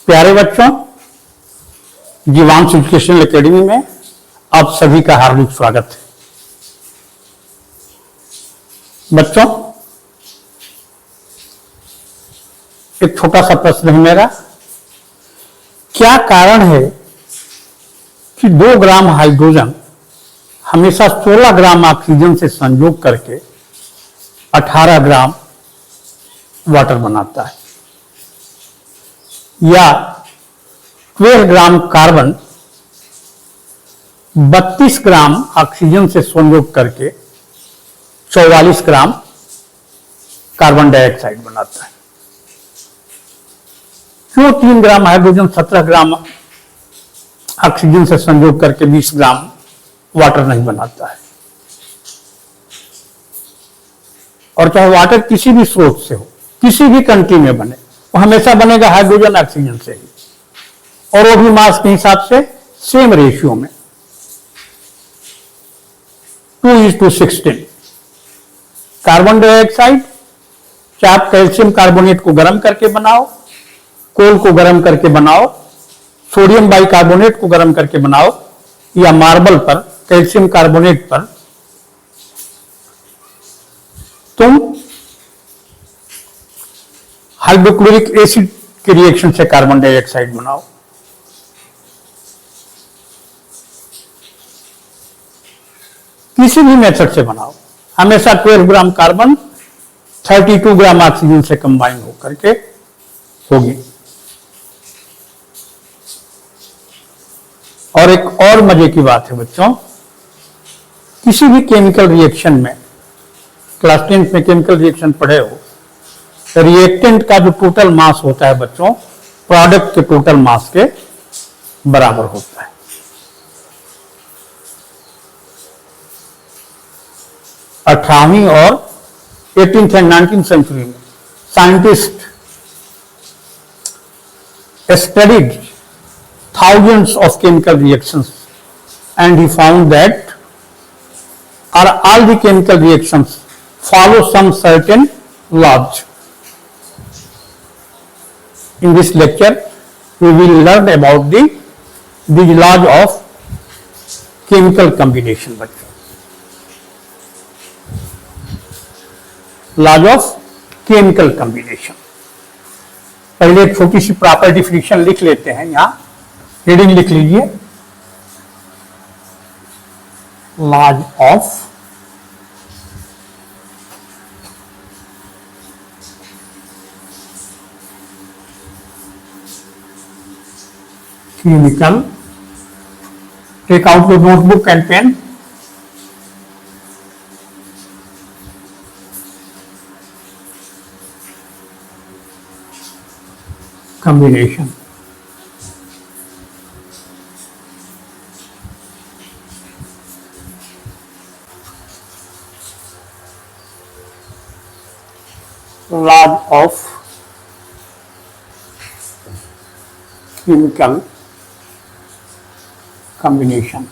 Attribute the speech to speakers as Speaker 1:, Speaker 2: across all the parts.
Speaker 1: प्यारे बच्चों, जीवांश educational academy में आप सभी का हार्दिक स्वागत है। बच्चों, एक छोटा सा प्रश्न है मेरा। क्या कारण है कि 2 ग्राम हाइड्रोजन हमेशा 16 ग्राम ऑक्सीजन से संयोग करके 18 ग्राम वाटर बनाता है, या 12 ग्राम कार्बन 32 ग्राम ऑक्सीजन से संयोग करके 44 ग्राम कार्बन डाइऑक्साइड बनाता है? क्यों 3 ग्राम हाइड्रोजन 17 ग्राम ऑक्सीजन से संयोग करके 20 ग्राम वाटर नहीं बनाता है? और चाहे वाटर किसी भी स्रोत से हो, किसी भी कंट्री में बने, वो हमेशा बनेगा हाइड्रोजन ऑक्सीजन से ही, और वो भी मास के हिसाब से सेम रेशियो में 2:16। कार्बन डाइऑक्साइड चाहे आप कैल्शियम कार्बोनेट को गर्म करके बनाओ, कोल को गर्म करके बनाओ, सोडियम बाइकार्बोनेट को गर्म करके बनाओ, या मार्बल पर कैल्शियम कार्बोनेट पर तुम हाइड्रोक्लोरिक एसिड के रिएक्शन से कार्बन डाइऑक्साइड बनाओ, किसी भी मेथड से बनाओ, हमेशा 12 ग्राम कार्बन 32 ग्राम ऑक्सीजन से कंबाइन होकर के होगी। और एक और मजे की बात है बच्चों, किसी भी केमिकल रिएक्शन में, क्लास 10 में केमिकल रिएक्शन पढ़े हो, रिएक्टेंट का जो टोटल मास होता है बच्चों, प्रोडक्ट के टोटल मास के बराबर होता है। अठारहवीं और 18th एंड 19th सेंचुरी में scientist studied thousands of chemical reactions and he found that all the chemical reactions follow some certain laws. In this lecture we will learn about these laws of chemical combination. Laws of chemical combination. पहले एक छोटी सी proper definition लिख लेते हैं, यहां heading लिख लीजिए, laws of chemical. Take out your notebook and pen. combination. Law of chemical combination.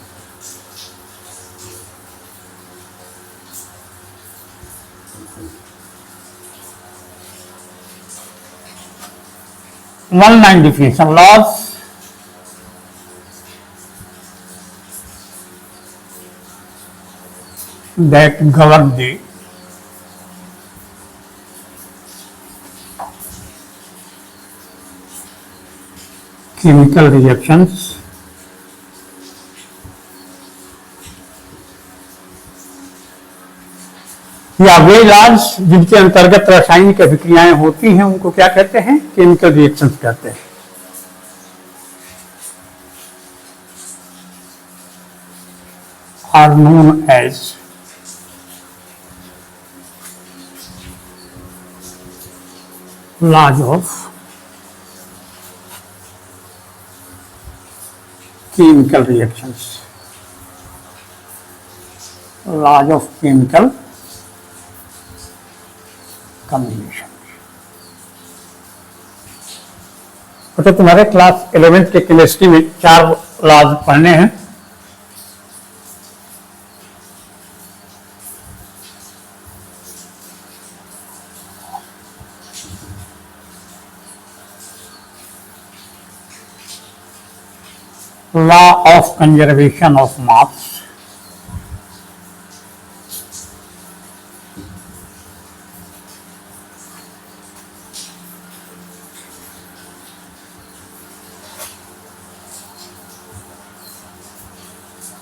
Speaker 1: One line definition. Laws that govern the chemical reactions या वे लॉज जिनके अंतर्गत रासायनिक अभिक्रियाएं होती हैं, उनको क्या कहते हैं? केमिकल रिएक्शंस कहते हैं। Are known as laws of chemical reactions. Laws of chemical combination. तो तुम्हारे क्लास 11th के केमिस्ट्री में 4 लॉज पढ़ने हैं। law of conservation of mass,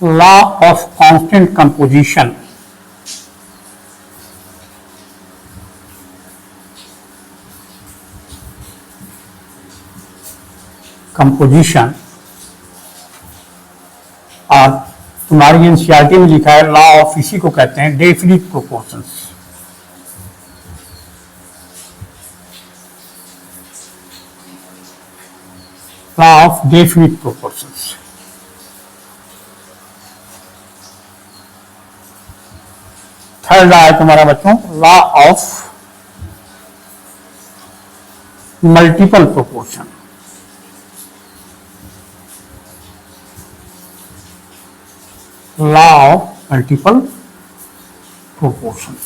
Speaker 1: law of constant composition, और तुम्हारी एनसीईआरटी में लिखा है लॉ ऑफ, इसी को कहते हैं definite proportions. Law of definite proportions. Third law है तुम्हारा बच्चों law of multiple proportion. law of multiple proportions।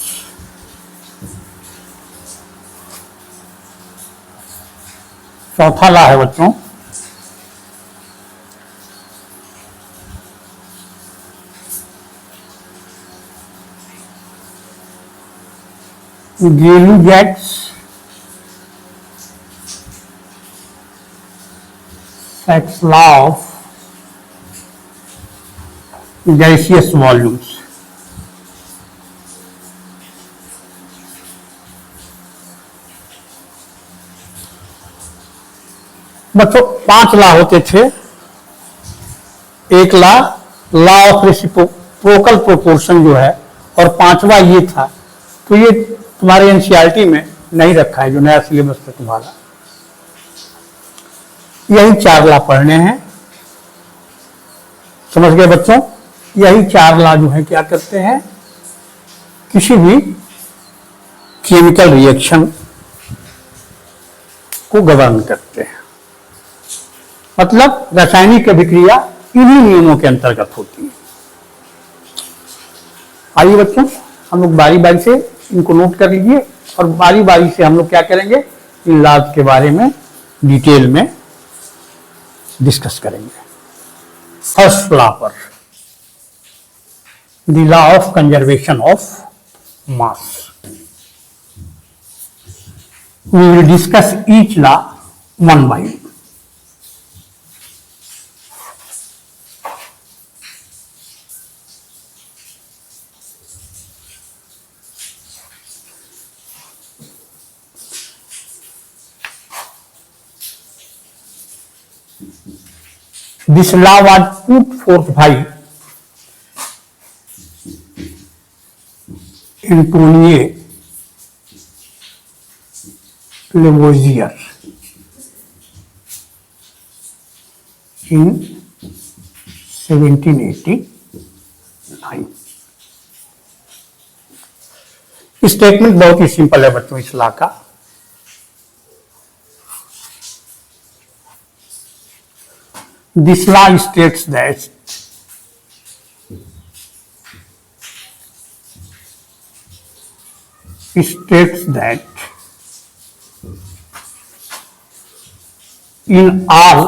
Speaker 1: चौथा लॉ है बच्चों Gay-Lussac's law of gaseous volumes। बच्चों 5 लॉ होते थे। एक लॉ ऑफ रेसिप्रोकल प्रोपोर्शन जो है, और 5वां ये था। तो ये तुम्हारे एनसीईआरटी में नहीं रखा है, जो नया सिलेबस है तुम्हारा। यही 4 लॉ पढ़ने हैं, समझ गए बच्चों। यही 4 लॉ जो है क्या करते हैं, किसी भी केमिकल रिएक्शन को गवर्न करते हैं। मतलब रासायनिक अभिक्रिया इन्हीं नियमों के अंतर्गत होती है। आइए बच्चों, हम लोग बारी बारी से इनको नोट कर लीजिए, और बारी बारी से हम लोग क्या करेंगे, इन लॉज के बारे में डिटेल में डिस्कस करेंगे। फर्स्ट लॉ पर, the law of conservation of mass। We will discuss each law one by one। This law was put forth by Antoine Lavoisier in 1789। Statement बहुत ही सिंपल है बच्चों इस लॉ का। This law states that in all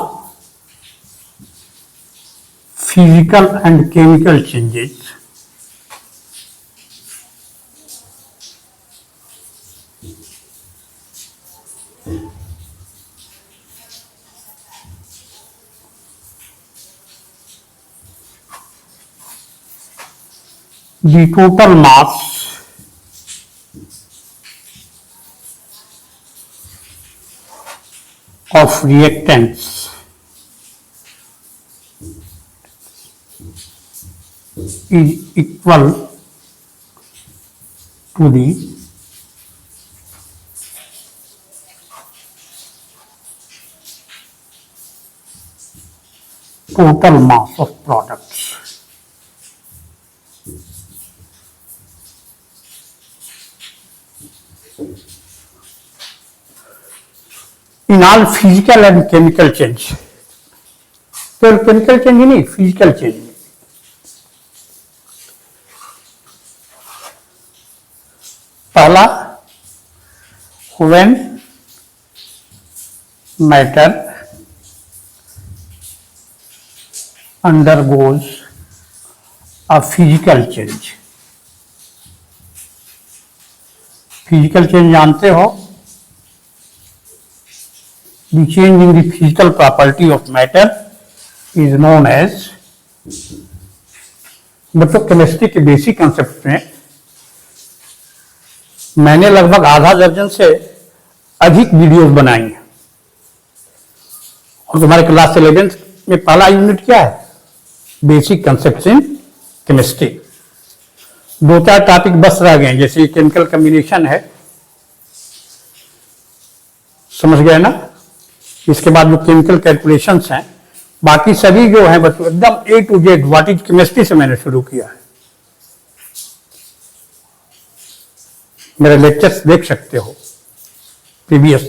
Speaker 1: physical and chemical changes the total mass of reactants is equal to the total mass of products। In all physical and chemical change, तो chemical change ही नहीं, physical change में पहला, when matter undergoes a physical change. Physical change जानते हो, the change in the physical property of matter is known as. बच्चों chemistry के basic concept में मैंने लगभग आधा दर्जन से अधिक वीडियोस बनाई हैं और तुम्हारे क्लास 11 में पहला यूनिट क्या है? Basic concept in chemistry. दो चार टॉपिक बस रह गए, जैसे केमिकल कम्बिनेशन है, समझ गए ना। इसके बाद जो केमिकल कैलकुलेशंस हैं, बाकी सभी जो हैं बच्चों एकदम A to Z what is chemistry से मैंने शुरू किया है। मेरे लेक्चर्स देख सकते हो प्रीवियस,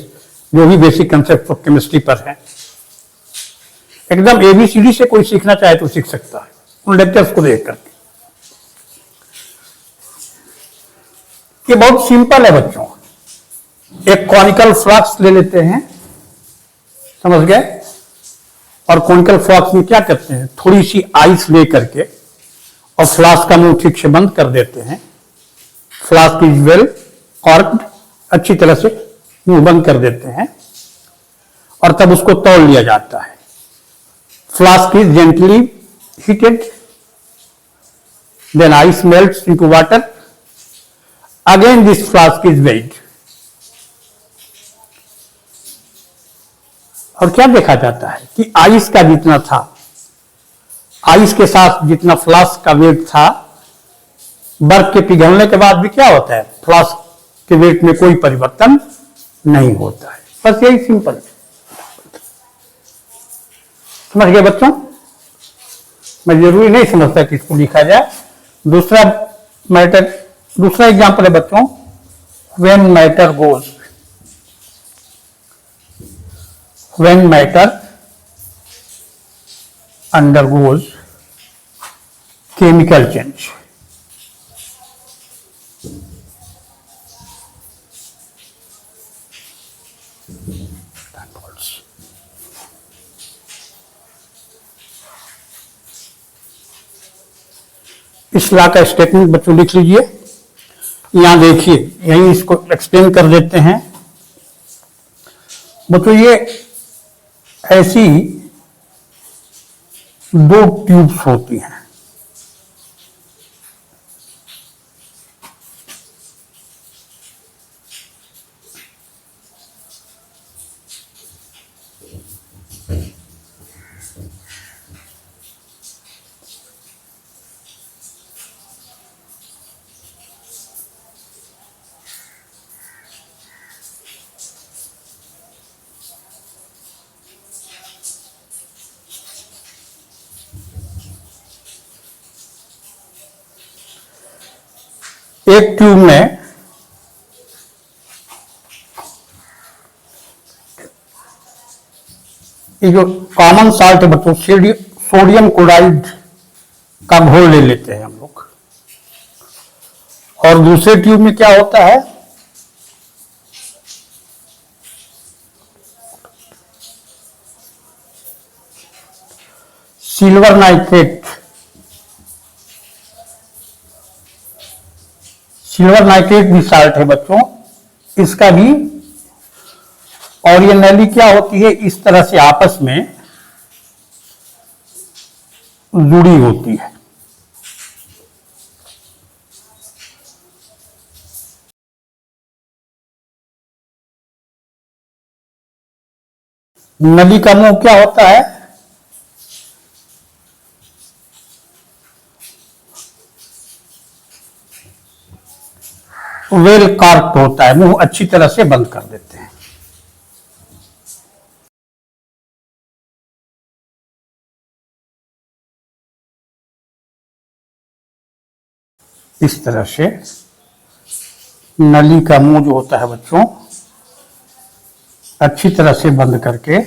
Speaker 1: जो भी बेसिक कंसेप्ट ऑफ केमिस्ट्री पर है। एकदम ABCD से कोई सीखना चाहे तो सीख सकता है उन लेक्चर्स को देख करके। ये बहुत सिंपल है बच्चों। एक कॉनिकल फ्लास्क ले लेते हैं, समझ गए, और कॉनिकल फ्लास्क में क्या करते हैं, थोड़ी सी आइस ले करके और फ्लास्क का मुंह ठीक से बंद कर देते हैं। फ्लास्क इज वेल कॉर्क्ड, अच्छी तरह से मुंह बंद कर देते हैं और तब उसको तौल लिया जाता है। Flask is gently heated, then ice melts into water. Again this flask is weighed. और क्या देखा जाता है कि आइस का जितना था, आइस के साथ जितना फ्लास्क का वेट था, बर्फ के पिघलने के बाद भी क्या होता है, फ्लास्क के वेट में कोई परिवर्तन नहीं होता है। बस यही सिंपल, समझ गए बच्चों। मैं जरूरी नहीं समझता कि इसको लिखा जाए। दूसरा मैटर, दूसरा एग्जांपल है बच्चों, when matter goes, when matter undergoes chemical change. इस लॉ का स्टेटमेंट बच्चों लिख लीजिए। यहां देखिए, यही इसको एक्सप्लेन कर देते हैं बच्चों। ये ऐसी दो ट्यूब्स होती हैं, एक ट्यूब में ये जो कॉमन साल्ट है बच्चों, सोडियम क्लोराइड का घोल ले लेते हैं हम लोग, और दूसरे ट्यूब में क्या होता है, सिल्वर नाइट्रेट। सिल्वर नाइट्रेट भी साल्ट है बच्चों, इसका भी, और ये नली क्या होती है, इस तरह से आपस में जुड़ी होती है। नली का मुंह क्या होता है, वेल कार्क्ड होता है, मुंह अच्छी तरह से बंद कर देते हैं। इस तरह से नली का मुंह जो होता है बच्चों, अच्छी तरह से बंद करके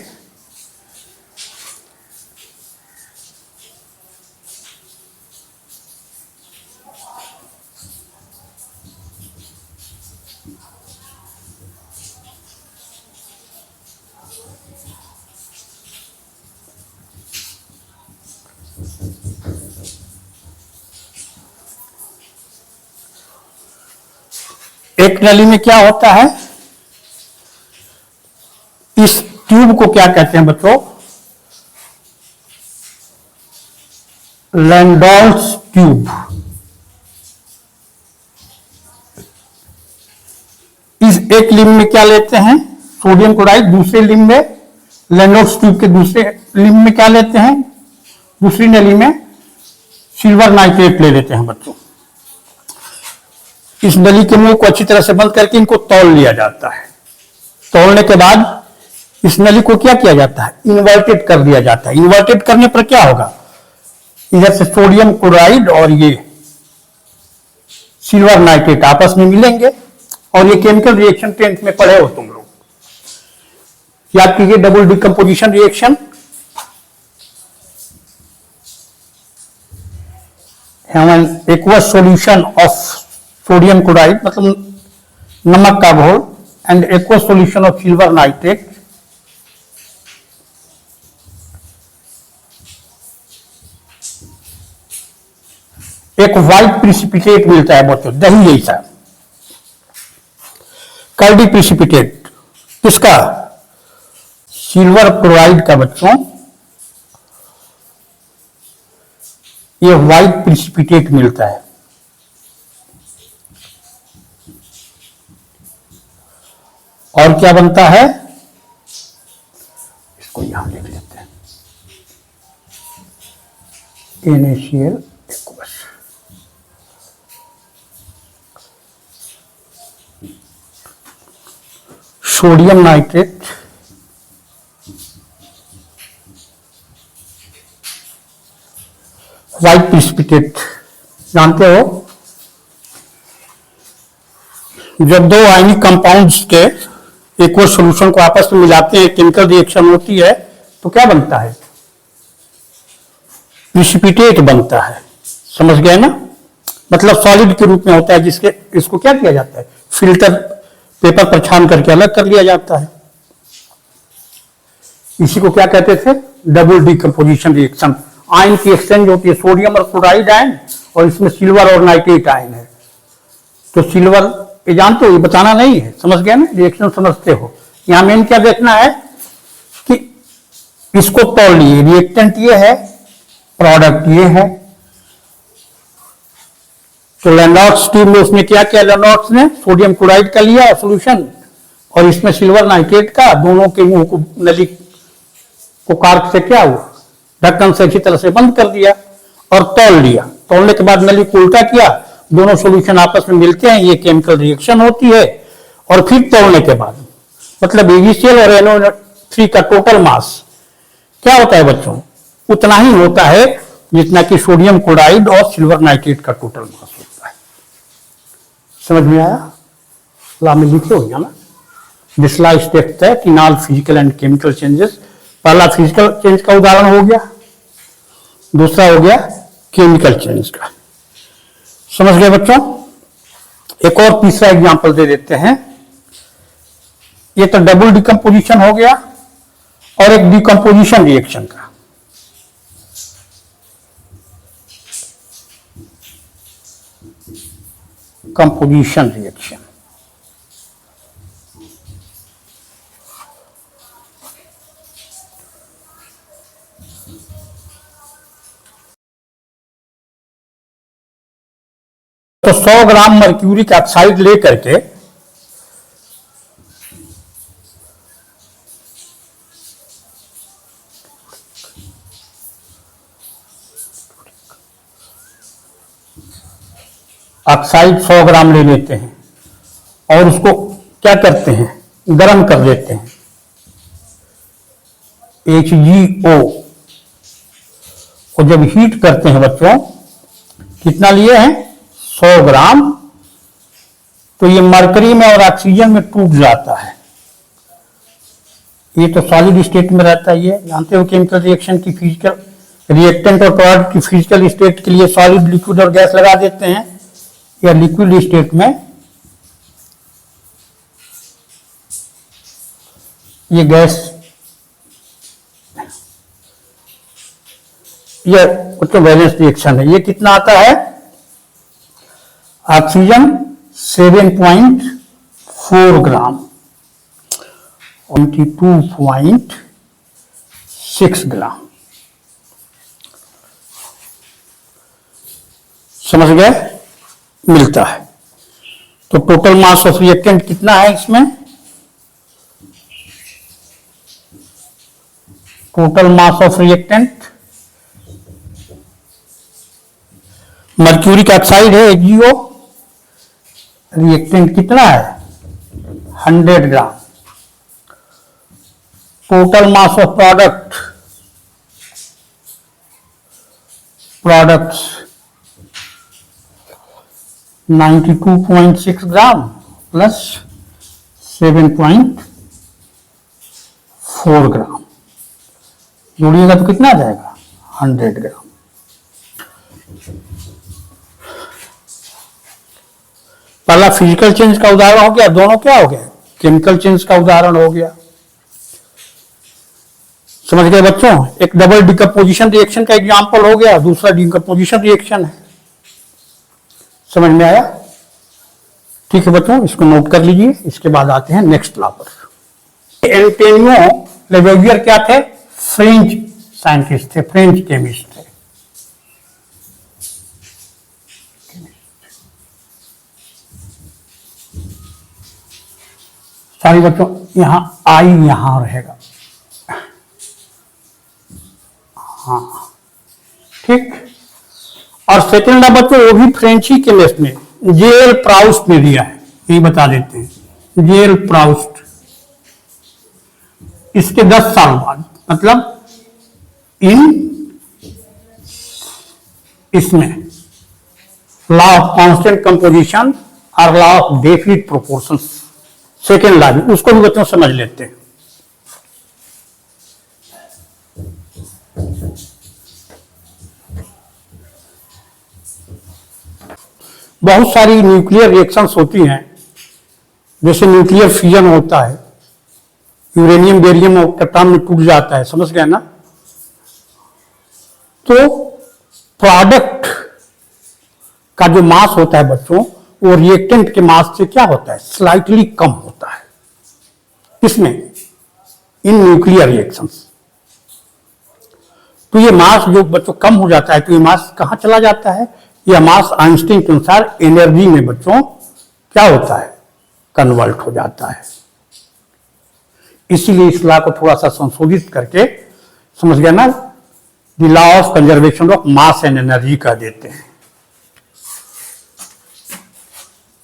Speaker 1: एक नली में क्या होता है, इस ट्यूब को क्या कहते हैं बच्चों, लैंडोल्स ट्यूब। इस एक लिंब में क्या लेते हैं, सोडियम क्लोराइड, दूसरे लिंब में लैंडोल्स ट्यूब के दूसरे लिंब में क्या लेते हैं, दूसरी नली में सिल्वर नाइट्रेट ले लेते हैं बच्चों। इस नली के मुंह को अच्छी तरह से बंद करके इनको तौल लिया जाता है। तौलने के बाद इस नली को क्या किया जाता है, इन्वर्टेड कर दिया जाता है। इन्वर्टेड करने पर क्या होगा, इधर से सोडियम क्लोराइड और ये सिल्वर नाइट्रेट आपस में मिलेंगे, और ये केमिकल रिएक्शन 10th में पढ़े हो तुम लोग, याद कीजिए, double decomposition reaction. Aqueous solution of sodium chloride मतलब नमक का घोल and aqueous solution of silver nitrate, एक व्हाइट प्रिसिपिटेट मिलता है बच्चों, दही जैसा, कर्डी प्रिसिपिटेट, किसका, सिल्वर क्लोराइड का बच्चों। ये व्हाइट प्रिसिपिटेट मिलता है। और क्या बनता है, इसको यहां लिख लेते हैं, NaCl aqueous. Sodium nitrate, white precipitate, जानते हो जब दो आयनिक कंपाउंड्स के एक्वस सॉल्यूशन को आपस में मिलाते हैं, केमिकल रिएक्शन होती है, तो क्या बनता है, प्रिसिपिटेट बनता है। समझ गए ना, मतलब सॉलिड के रूप में होता है, जिसके इसको क्या किया जाता है, फिल्टर पेपर पर छान करके अलग कर लिया जाता है। इसी को क्या कहते थे, डबल डिकम्पोजिशन रिएक्शन। आयन की एक्सचेंज होती है, सोडियम और क्लोराइड आयन, और इसमें सिल्वर और नाइट्रेट आयन है। तो सिल्वर, ये जानते हो, ये बताना नहीं है, समझ गए ना, रिएक्शन समझते हो। यहां मेन क्या देखना है कि इसको तौल लिए, रिएक्टेंट ये है, प्रोडक्ट ये है। तो लैंडोल्स ट्यूब में उसने क्या किया, लैंडोल्स ने सोडियम क्लोराइड का लिया सोल्यूशन, और इसमें सिल्वर नाइट्रेट का, दोनों के मुंह को, नली को कार्क से क्या हुआ, ढक्कन से अच्छी तरह से बंद कर दिया और तौल लिया। तौलने के बाद नली को उल्टा किया, दोनों सॉल्यूशन आपस में मिलते हैं, ये केमिकल रिएक्शन होती है। और फिर तौलने के बाद मतलब AgCl और NO3 का टोटल मास क्या होता है बच्चों, उतना ही होता है जितना कि सोडियम क्लोराइड और सिल्वर नाइट्रेट का टोटल मास होता है। समझ में आया, ला में लिखे हो ना, दिसला स्टेप है कि नाल फिजिकल एंड केमिकल चेंजेस। पहला फिजिकल चेंज का उदाहरण हो गया, दूसरा हो गया केमिकल चेंज का। समझ गए बच्चों, एक और तीसरा एग्जांपल दे देते हैं। ये तो डबल डिकम्पोजिशन हो गया, और एक डिकम्पोजिशन रिएक्शन का। कंपोजिशन रिएक्शन, तो 100 ग्राम मर्क्यूरिक ऑक्साइड लेकर के ऑक्साइड 100 ग्राम ले लेते हैं, और उसको क्या करते हैं, गर्म कर देते हैं, HgO को जब हीट करते हैं बच्चों, कितना लिए हैं, 100 ग्राम, तो ये मरकरी में और ऑक्सीजन में टूट जाता है। ये तो सॉलिड स्टेट में रहता है। ये जानते हो केमिकल रिएक्शन की फिजिकल, रिएक्टेंट और प्रोडक्ट की फिजिकल स्टेट के लिए सॉलिड, लिक्विड और गैस लगा देते हैं, या लिक्विड स्टेट में ये गैस, ये तो वैलेंस रिएक्शन है। ये कितना आता है, ऑक्सीजन 7.2 4 ग्राम, 22.6 ग्राम। समझ गए, मिलता है। तो टोटल मास ऑफ रिएक्टेंट कितना है इसमें? Total mass of reactant mercuric oxide है HgO, रिएक्टेंट कितना है 100 gram. Total mass of products 92.6 gram plus 7.4 gram, जोड़िएगा तो कितना आ जाएगा 100 ग्राम। पहला फिजिकल चेंज का उदाहरण हो गया, दोनों क्या हो गया, केमिकल चेंज का उदाहरण हो गया। समझ गए बच्चों, एक डबल डिकम्पोजिशन रिएक्शन का एग्जांपल हो गया, दूसरा डिकम्पोजिशन रिएक्शन है। समझ में आया? ठीक है बच्चों, इसको नोट कर लीजिए। इसके बाद आते हैं नेक्स्ट लॉ पर। एंटोनियो लेवेवियर क्या थे? फ्रेंच साइंटिस्ट थे, फ्रेंच केमिस्ट थे। सॉरी बच्चों, यहां आई यहां रहेगा। हाँ ठीक। और सेकेंड लॉ बच्चों वो भी फ्रेंची केमिस्ट में जेल प्राउस्ट ने दिया है, यही बता देते हैं। जेल प्राउस्ट इसके 10 साल बाद, मतलब इसमें लॉ ऑफ कांस्टेंट कंपोजिशन और law of definite proportion, second law भी, उसको भी बच्चों समझ लेते हैं। बहुत सारी न्यूक्लियर रिएक्शंस होती हैं, जैसे न्यूक्लियर फ्यूजन होता है, यूरेनियम बेरियम एटॉम में टूट जाता है, समझ गए ना। तो प्रोडक्ट का जो मास होता है बच्चों, वो रिएक्टेंट के मास से क्या होता है, स्लाइटली कम होता है। इसमें इन न्यूक्लियर रिएक्शंस तो ये मास जो बच्चों कम हो जाता है, तो ये मास कहां चला जाता है? यह मास आइंस्टीन के अनुसार एनर्जी में बच्चों क्या होता है, कन्वर्ट हो जाता है। इसीलिए इस लॉ को थोड़ा सा संशोधित करके, समझ गया ना, the law of conservation of mass and energy कह देते हैं।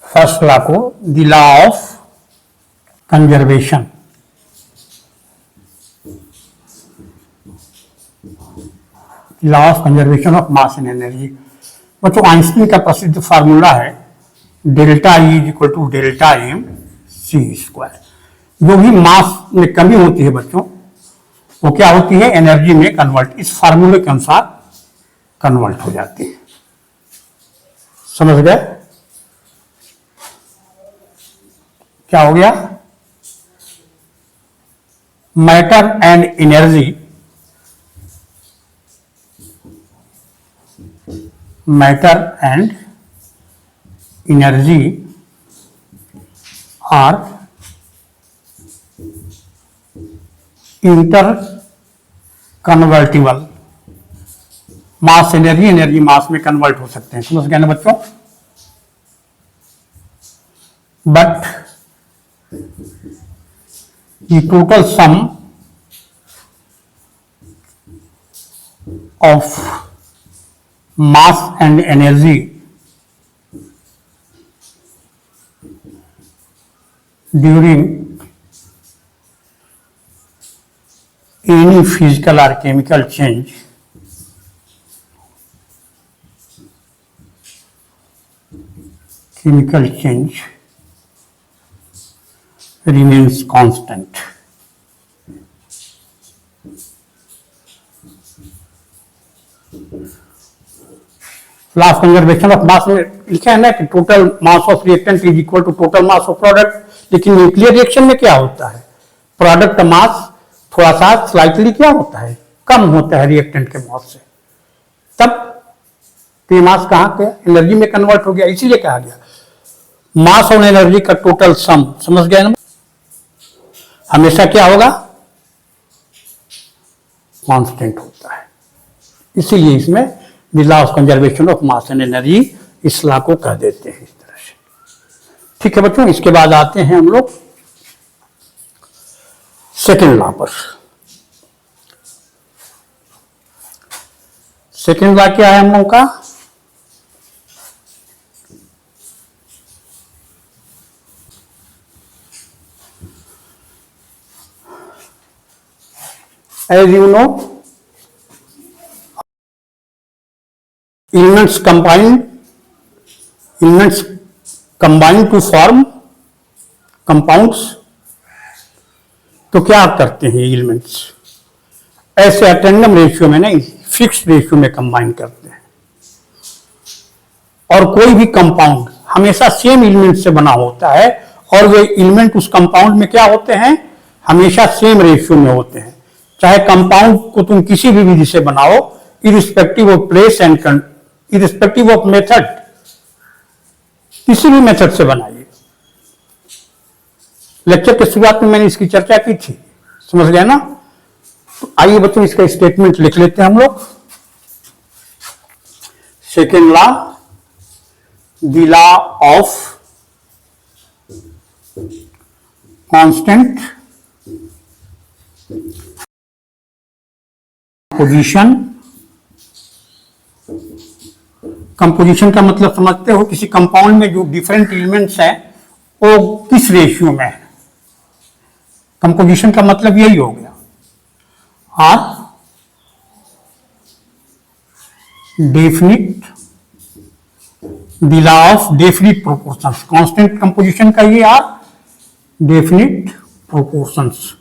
Speaker 1: फर्स्ट लॉ को the law of conservation, law of conservation of mass and energy. बच्चों आइंस्टीन का प्रसिद्ध फार्मूला है delta E is equal to delta M C square. जो भी मास में कमी होती है बच्चों, वो क्या होती है, एनर्जी में कन्वर्ट, इस फार्मूले के अनुसार कन्वर्ट हो जाती है। समझ गए? क्या हो गया? Matter and energy, matter and energy are inter convertible. Mass energy, energy mass में कन्वर्ट हो सकते हैं। समझ गए ना बच्चों? But the total sum of mass and energy during any physical or chemical change remains constant। Law of conservation of mass में लिखा है ना कि total mass of reactant is equal to total mass of product. लेकिन nuclear reaction में क्या होता है, प्रोडक्ट का मास थोड़ा सा स्लाइटली क्या होता है, कम होता है रिएक्टेंट के मास से। तब तो ये मास कहां पे, एनर्जी में कन्वर्ट हो गया। इसीलिए कहा गया मास और एनर्जी का टोटल सम, समझ गए ना, हमेशा क्या होगा, कांस्टेंट होता है। इसीलिए इसमें the law of conservation of mass and energy इस लॉ को कह देते हैं इस तरह से। ठीक है बच्चों, इसके बाद आते हैं हम लोग सेकेंड लॉ पर। सेकेंड लॉ क्या है हम लोग का, as you know, elements combine to form compounds। तो क्या करते हैं एलिमेंट्स, ऐसे अटेंडम रेशियो में नहीं, फिक्स रेशियो में कंबाइन करते हैं। और कोई भी कंपाउंड हमेशा सेम एलिमेंट से बना होता है, और वे एलिमेंट उस कंपाउंड में क्या होते हैं, हमेशा सेम रेशियो में होते हैं। चाहे कंपाउंड को तुम किसी भी विधि से बनाओ, irrespective of place and irrespective of method, किसी भी मेथड से बनाइए। लेक्चर के शुरुआत में मैंने इसकी चर्चा की थी, समझ गए ना। तो आइए बच्चों इसका स्टेटमेंट लिख लेते हैं हम लोग। Second law, the law of constant composition. Composition का मतलब समझते हो, किसी कंपाउंड में जो डिफरेंट एलिमेंट्स हैं वो किस रेशियो में है। कंपोजिशन का मतलब यही हो गया। Are definite, the law of definite proportions, constant composition का ये are definite proportions.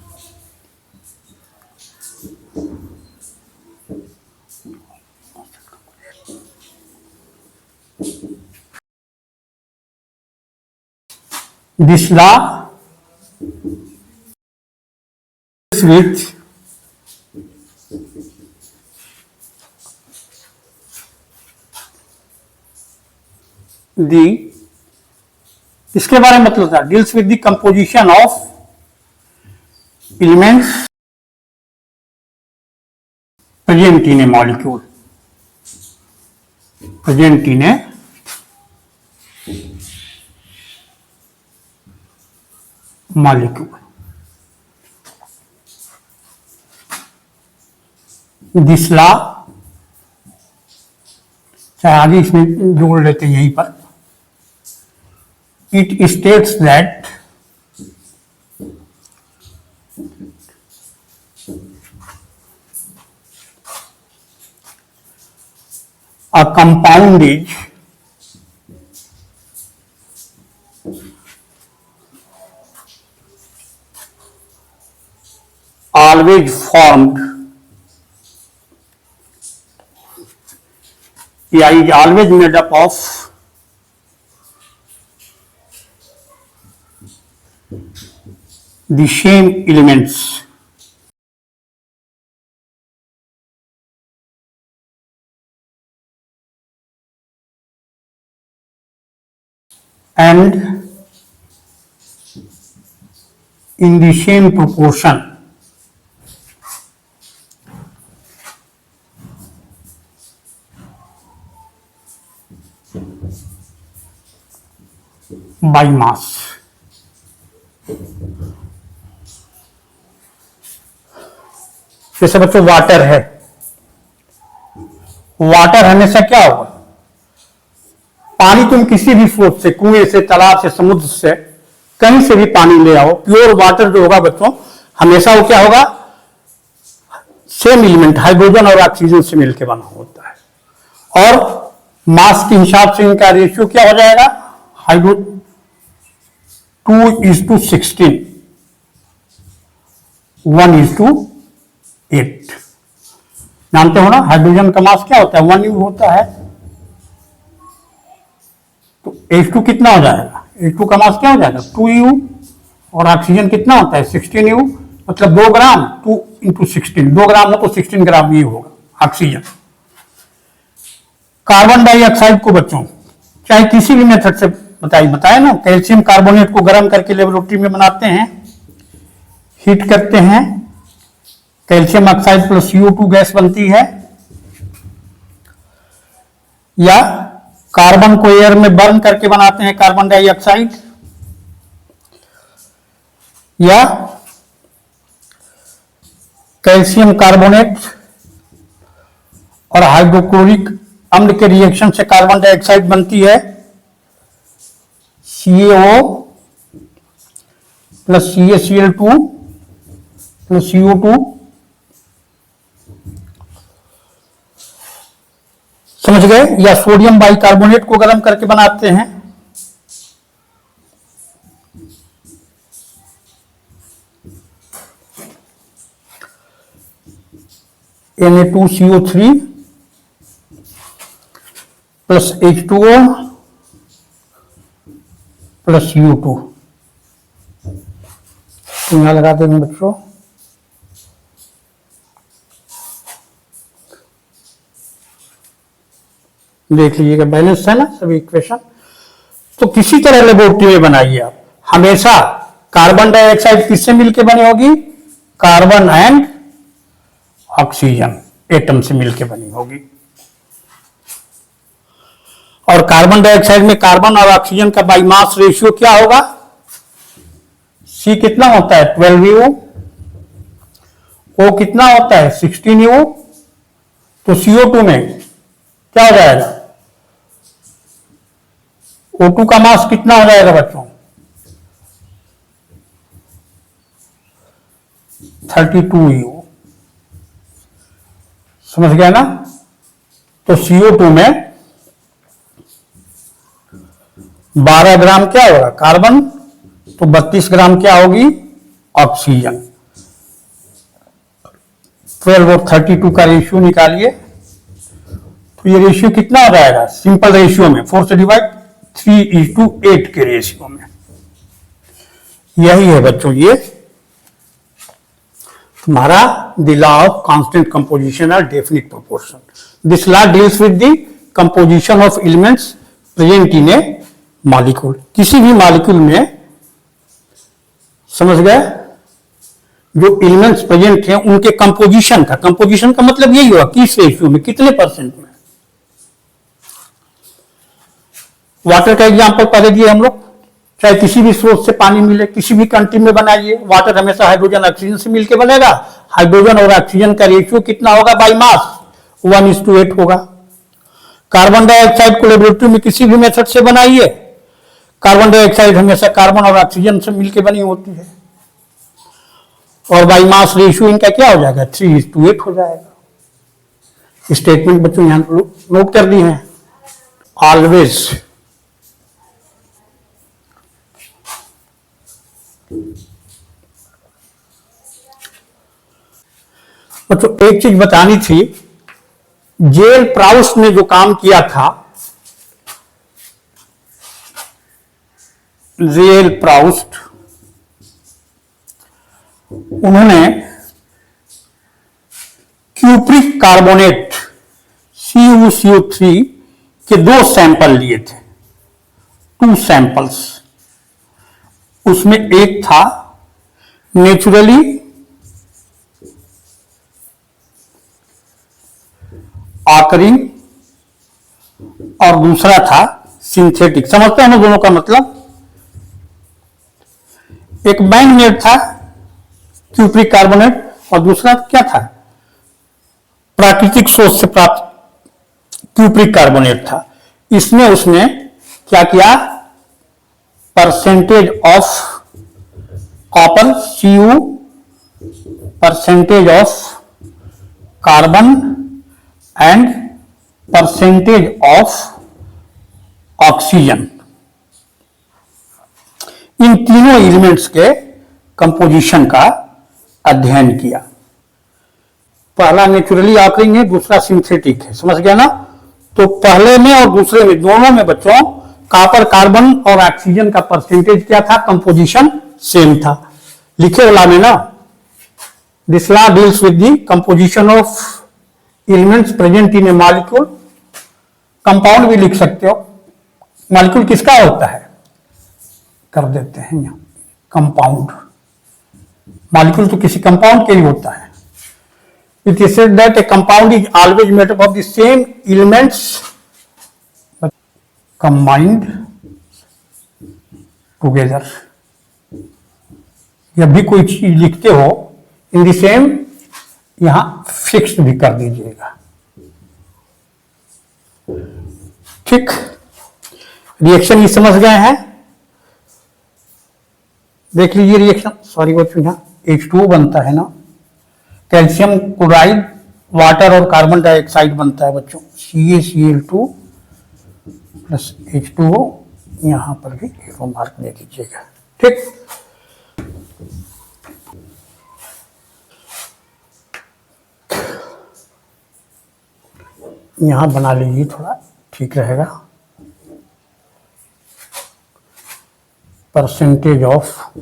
Speaker 1: This law is with the, इसके बारे में मतलब था, deals with the composition of elements present in a molecule, present in a molecule। This law, चाहे आगे इसमें जोड़ लेते हैं यहीं पर, it states that a compound is always formed, yeah, is always made up of the same elements, and in the same proportion by mass। जैसे बच्चों वाटर है, वाटर हमेशा क्या होगा, पानी तुम किसी भी स्रोत से, कुएं से, तालाब से, समुद्र से, कहीं से भी पानी ले आओ, प्योर वाटर जो होगा बच्चों, हमेशा वो क्या होगा, सेम एलिमेंट हाइड्रोजन और ऑक्सीजन से मिलकर बना होता है। और मास के हिसाब से इनका रेशियो क्या हो जाएगा, हाइड्रो 2:16, 1:8। जानते हो ना हाइड्रोजन का मास क्या होता है, 1 U होता है। तो H2 कितना हो जाएगा, H2 का मास क्या हो जाएगा 2 U, और ऑक्सीजन कितना होता है 16 U, मतलब 2 ग्राम, 2 × 16, 2 ग्राम हो तो 16 ग्राम ये होगा ऑक्सीजन। कार्बन डाइऑक्साइड को बच्चों चाहे किसी भी मेथड से बताया ना, कैल्शियम कार्बोनेट को गर्म करके लेबोरेटरी में बनाते हैं, हीट करते हैं, calcium oxide plus CO2 gas बनती है, या कार्बन को एयर में बर्न करके बनाते हैं कार्बन डाइऑक्साइड, या कैल्शियम कार्बोनेट और हाइड्रोक्लोरिक अम्ल के रिएक्शन से कार्बन डाइऑक्साइड बनती है, CaO plus CaCl2 plus CO2। समझ गए? या सोडियम बाइकार्बोनेट को गर्म करके बनाते हैं, Na2CO3 plus H2O plus CO2। यहां लगा देंगे बच्चों। देख लीजिएगा, बैलेंस है ना सभी इक्वेशन। तो किसी तरह लेबोरेटरी में बनाइए आप, हमेशा कार्बन डाइऑक्साइड किससे मिलकर बनी होगी? कार्बन एंड ऑक्सीजन एटम से मिलकर बनी होगी। और कार्बन डाइऑक्साइड में कार्बन और ऑक्सीजन का बाई मास रेशियो क्या होगा? C कितना होता है? 12U। O कितना होता है? 16U। तो CO2 में क्या हो जाएगा? O2 का मास कितना हो जाएगा बच्चों? 32U। समझ गया ना? तो CO2 में 12 ग्राम क्या होगा? कार्बन। तो 32 ग्राम क्या होगी? ऑक्सीजन। 12 और 32 का रेशियो निकालिए, तो ये रेशियो कितना हो जाएगा? सिंपल रेशियो में 4 से डिवाइड 3:8 के रेशियो में। यही है बच्चों ये तुम्हारा the law of constant composition और definite proportion. This law deals with the composition of elements present in a molecule. किसी भी मॉलिक्यूल में, समझ गए, जो एलिमेंट्स प्रेजेंट हैं उनके कंपोजिशन का मतलब यही हुआ, किस रेशियो में, कितने परसेंट में। वाटर का एग्जांपल पहले दिए हम लोग। चाहे किसी भी स्रोत से पानी मिले, किसी भी कंट्री में बनाइए, वाटर हमेशा हाइड्रोजन ऑक्सीजन से मिलकर बनेगा। हाइड्रोजन और ऑक्सीजन का रेशियो कितना होगा? बाई मास 1:8 होगा। कार्बन डाइऑक्साइड को लेबोरेटरी में किसी भी मेथड से बनाइए, कार्बन डाइऑक्साइड हमेशा कार्बन और ऑक्सीजन से मिलकर बनी होती है, और बाई मास रेशियो इनका क्या हो जाएगा? 3:8 हो जाएगा। स्टेटमेंट बच्चों यहां नोट कर दी है। ऑलवेज बच्चों एक चीज बतानी थी, जेल प्राउस्ट ने जो काम किया था, जेल प्राउस्ट, उन्होंने क्यूप्रिक कार्बोनेट CuCO3 के 2 सैंपल लिए थे, 2 सैंपल्स। उसमें एक था नेचुरली ऑकरिंग और दूसरा था सिंथेटिक। समझते हैं ना दोनों का मतलब? एक मैन मेड था क्यूप्रिक कार्बोनेट, और दूसरा क्या था? प्राकृतिक सोर्स से प्राप्त क्यूप्रिक कार्बोनेट था। इसमें उसने क्या किया? Percentage of copper Cu, percentage of carbon and percentage of oxygen, इन तीनों एलिमेंट्स के कंपोजिशन का अध्ययन किया। पहला नेचुरली ऑकरिंग है, दूसरा सिंथेटिक है। समझ गया ना? तो पहले में और दूसरे में, दोनों में बच्चों कॉपर, कार्बन और ऑक्सीजन का परसेंटेज क्या था? कंपोजिशन सेम था। लिखे वाला में ना, this law deals with the composition of elements present in a molecule. Compound भी लिख सकते हो। मॉलिक्यूल किसका होता है? कर देते हैं यहाँ कंपाउंड। मॉलिक्यूल तो किसी कंपाउंड के ही होता है। It is said that A compound is always made up of the same elements combined together. जब भी कोई चीज लिखते हो इन द सेम, यहां फिक्स भी कर दीजिएगा। ठीक, रिएक्शन ये समझ गए हैं? देख लीजिए रिएक्शन। सॉरी बच्चों, यहाँ H2O बनता है ना, कैल्शियम क्लोराइड वाटर और कार्बन डाइऑक्साइड बनता है बच्चों, CaCl2 प्लस H2O। यहां पर भी एरो मार्क दे दीजिएगा। ठीक, यहां बना लीजिए, थोड़ा ठीक रहेगा। Percentage of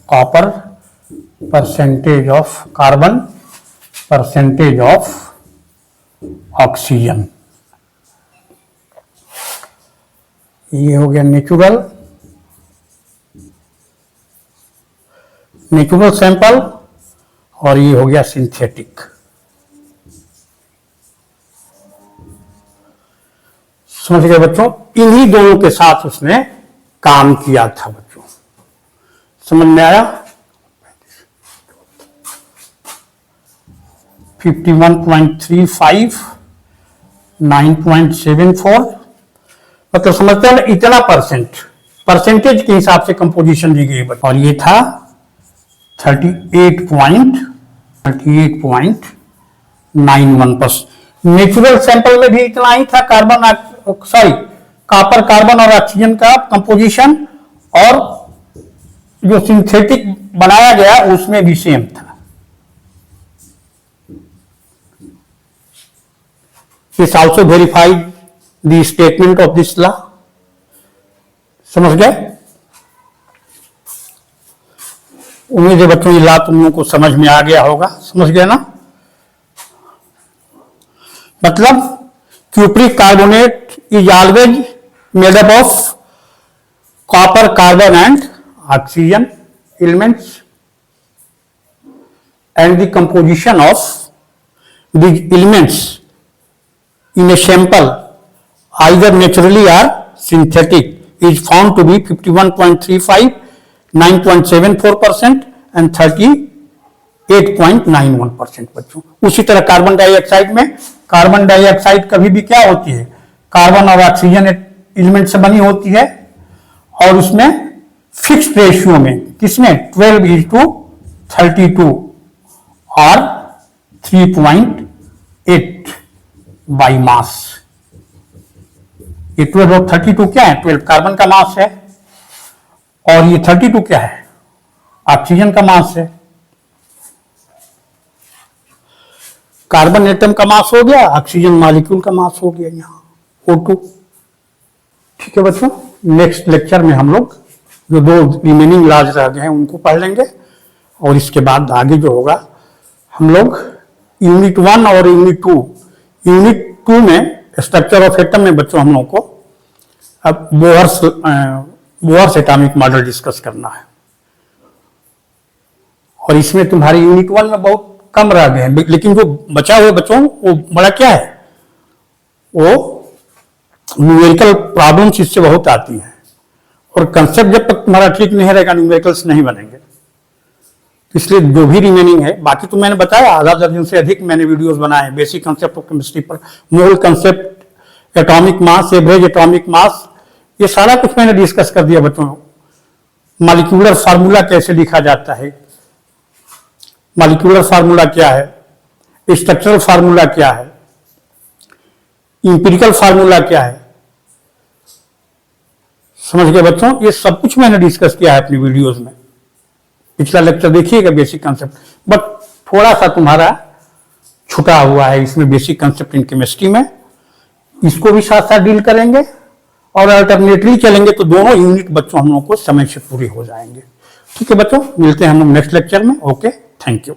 Speaker 1: copper, percentage of carbon, percentage of oxygen. ये हो गया नेचुरल सैंपल, और ये हो गया सिंथेटिक। समझ गए बच्चों? इन्हीं दोनों के साथ उसने काम किया था बच्चों। समझ में आया? 51.35, 9.74, मतलब समझते हैं इतना परसेंटेज के हिसाब से कंपोजिशन दी गई। और ये था 38.91%। नेचुरल सैंपल में भी इतना ही था, कॉपर, कार्बन और ऑक्सीजन का कंपोजिशन, और जो सिंथेटिक बनाया गया उसमें भी सेम था। This also verified the statement of this law। समझ गए? उम्मीद है बच्चों ये लॉ तुम लोगों को समझ में आ गया होगा। समझ गए ना? मतलब cupric carbonate is always made up of copper, carbon and oxygen elements, and the composition of the elements in a sample either naturally or synthetic is found to be 51.35, 9.74% and 38.91% बच्चों। उसी तरह कार्बन डाइऑक्साइड में, carbon dioxide कभी भी क्या होती है, carbon और ऑक्सीजन एलिमेंट से बनी होती है, और उसमें फिक्स्ड रेशियो में, किसमें 12:32 और 3.8 बाई मास। ये 12 और 32 क्या है? 12 कार्बन का मास है, और ये 32 क्या है? ऑक्सीजन का मास है। कार्बन एटम का मास हो गया, ऑक्सीजन मॉलिक्यूल का मास हो गया यहाँ O2। ठीक है बच्चों, नेक्स्ट लेक्चर में हम लोग जो 2 रिमेनिंग लॉज रह गए हैं उनको पढ़ लेंगे, और इसके बाद आगे जो होगा हम लोग यूनिट 1 और यूनिट 2 में स्ट्रक्चर ऑफ एटम में बच्चों हम लोगों को अब बोहर्स एटॉमिक मॉडल डिस्कस करना है। और इसमें तुम्हारे यूनिट 1 में बहुत कम रह गए हैं, लेकिन जो बचा हुए बच्चों वो बड़ा क्या है, वो न्यूमेरिकल प्रॉब्लम्स इससे बहुत आती हैं, और कंसेप्ट जब तक तुम्हारा ठीक नहीं रहेगा न्यूमेरिकल्स नहीं बनेंगे। इसलिए जो भी रिमेनिंग है, बाकी तो मैंने बताया आधा दर्जन से अधिक मैंने वीडियोस बनाए हैं बेसिक कंसेप्ट ऑफ केमिस्ट्री पर, मोल concept, atomic mass, average atomic mass, ये सारा कुछ मैंने डिस्कस कर दिया बच्चों। मॉलिक्यूलर फार्मूला कैसे लिखा जाता है, मॉलिक्यूलर फार्मूला क्या है, स्ट्रक्चरल फार्मूला क्या है, इंपिरिकल फार्मूला क्या है। समझ गए बच्चों? ये सब कुछ मैंने डिस्कस किया है अपनी वीडियोस में। पिछला लेक्चर देखिएगा बेसिक कंसेप्ट, बट थोड़ा सा तुम्हारा छुटा हुआ है इसमें बेसिक कंसेप्ट इन केमिस्ट्री में, इसको भी साथ साथ डील करेंगे, और अल्टरनेटली चलेंगे तो दोनों यूनिट बच्चों हम लोगों को समय से पूरे हो जाएंगे। ठीक है बच्चों, मिलते हैं हम लोग नेक्स्ट लेक्चर में। Okay, thank you.